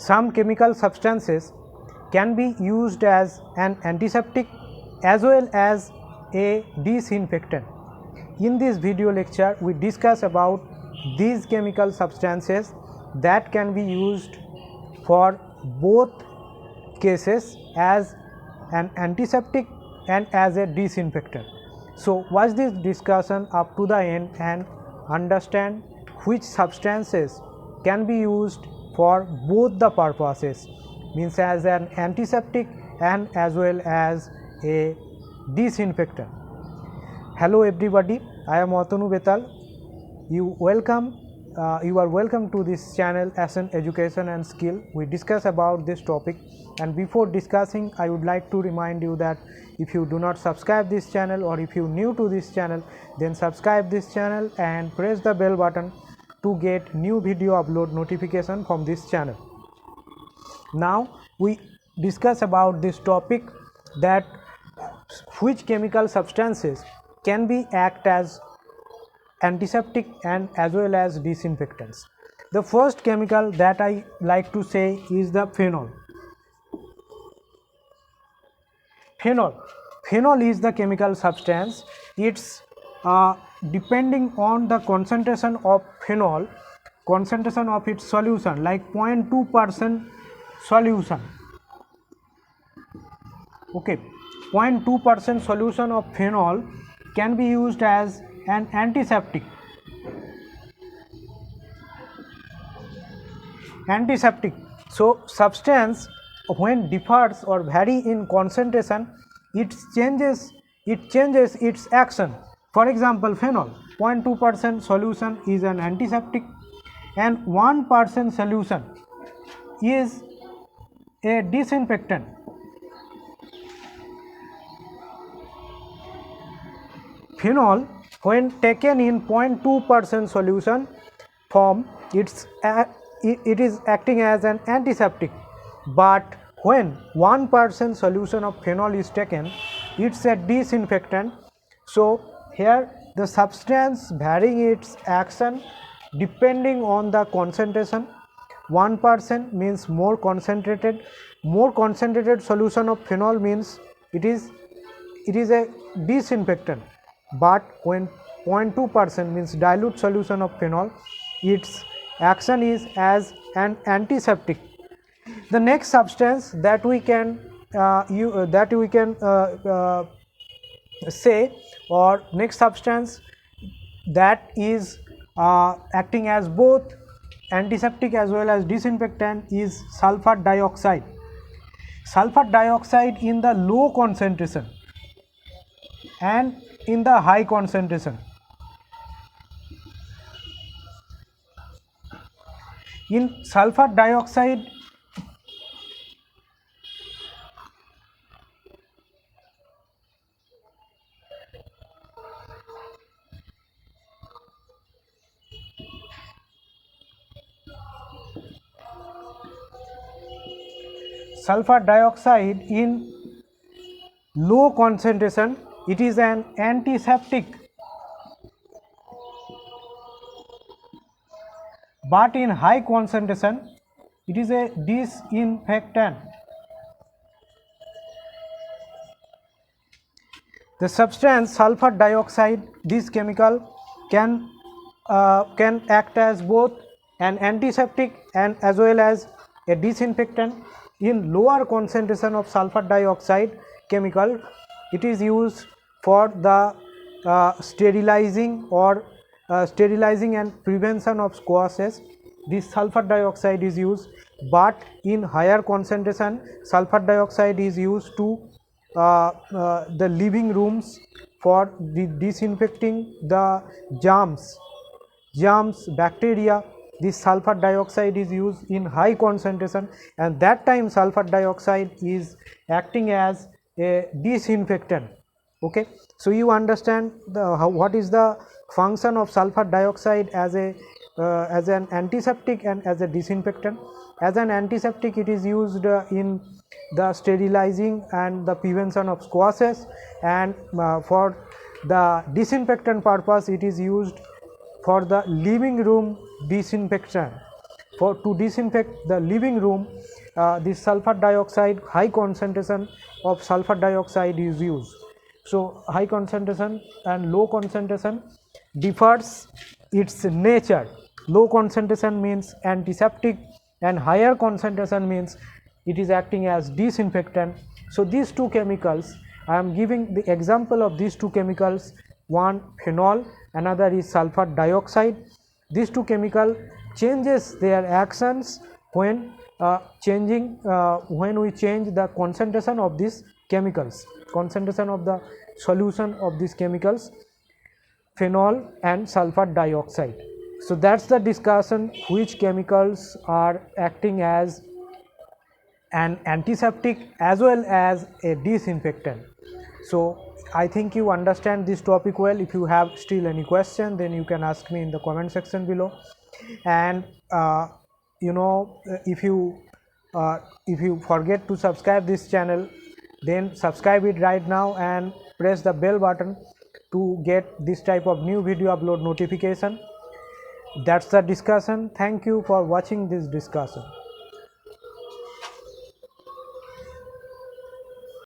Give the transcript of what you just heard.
some chemical substances can be used as an antiseptic as well as a disinfectant. In this video lecture, we discuss about these chemical substances that can be used for both cases as an antiseptic and as a disinfectant. So watch this discussion up to the end and understand which substances can be used for both the purposes, means as an antiseptic and as well as a disinfectant. Hello everybody, I am Atanu Betal. You are welcome to this channel Ascent Education and Skill. We discuss about this topic, and before discussing I would like to remind you that if you do not subscribe this channel or if you new to this channel, then subscribe this channel and press the bell button to get new video upload notification from this channel. Now we discuss about this topic, that which chemical substances can be act as antiseptic and as well as disinfectants. The first chemical that I like to say is the phenol. Phenol is the chemical substance. It's depending on the concentration of phenol, concentration of its solution, like 0.2% solution. Okay, 0.2% solution of phenol can be used as an antiseptic. So substance when differs or vary in concentration, it changes its action. For example, phenol 0.2% solution is an antiseptic and 1% solution is a disinfectant. Phenol when taken in 0.2% solution form, it is acting as an antiseptic, but when 1% solution of phenol is taken, it's a disinfectant. So here the substance varying its action depending on the concentration. 1% means more concentrated solution of phenol means it is a disinfectant, but when 0.2% means dilute solution of phenol, its action is as an antiseptic. The next substance that we can say, or next substance that is acting as both antiseptic as well as disinfectant is sulfur dioxide. Sulfur dioxide in the low concentration and in the high concentration. In sulfur dioxide, in low concentration, it is an antiseptic, but in high concentration it is a disinfectant. The substance sulfur dioxide, this chemical can act as both an antiseptic and as well as a disinfectant. In lower concentration of sulfur dioxide chemical, it is used for the sterilizing and prevention of squashes. This sulfur dioxide is used, but in higher concentration sulfur dioxide is used to the living rooms for disinfecting the germs, bacteria. This sulfur dioxide is used in high concentration, and that time sulfur dioxide is acting as a disinfectant. Okay, so you understand what is the function of sulfur dioxide as an antiseptic and as a disinfectant. As an antiseptic, it is used in the sterilizing and the prevention of squashes, and for the disinfectant purpose it is used for the living room disinfection. to disinfect the living room, this sulfur dioxide, high concentration of sulfur dioxide is used. So high concentration and low concentration differs its nature. Low concentration means antiseptic and higher concentration means it is acting as disinfectant. So these two chemicals, I am giving the example of these two chemicals, one phenol, another is sulfur dioxide. These two chemical changes their actions when when we change the concentration of these chemicals, concentration of the solution of these chemicals, phenol and sulfur dioxide. So that's the discussion, which chemicals are acting as an antiseptic as well as a disinfectant. So I think you understand this topic well. If you have still any question, then you can ask me in the comment section below. And if you forget to subscribe this channel, then subscribe it right now and press the bell button to get this type of new video upload notification. That's the discussion. Thank you for watching this discussion.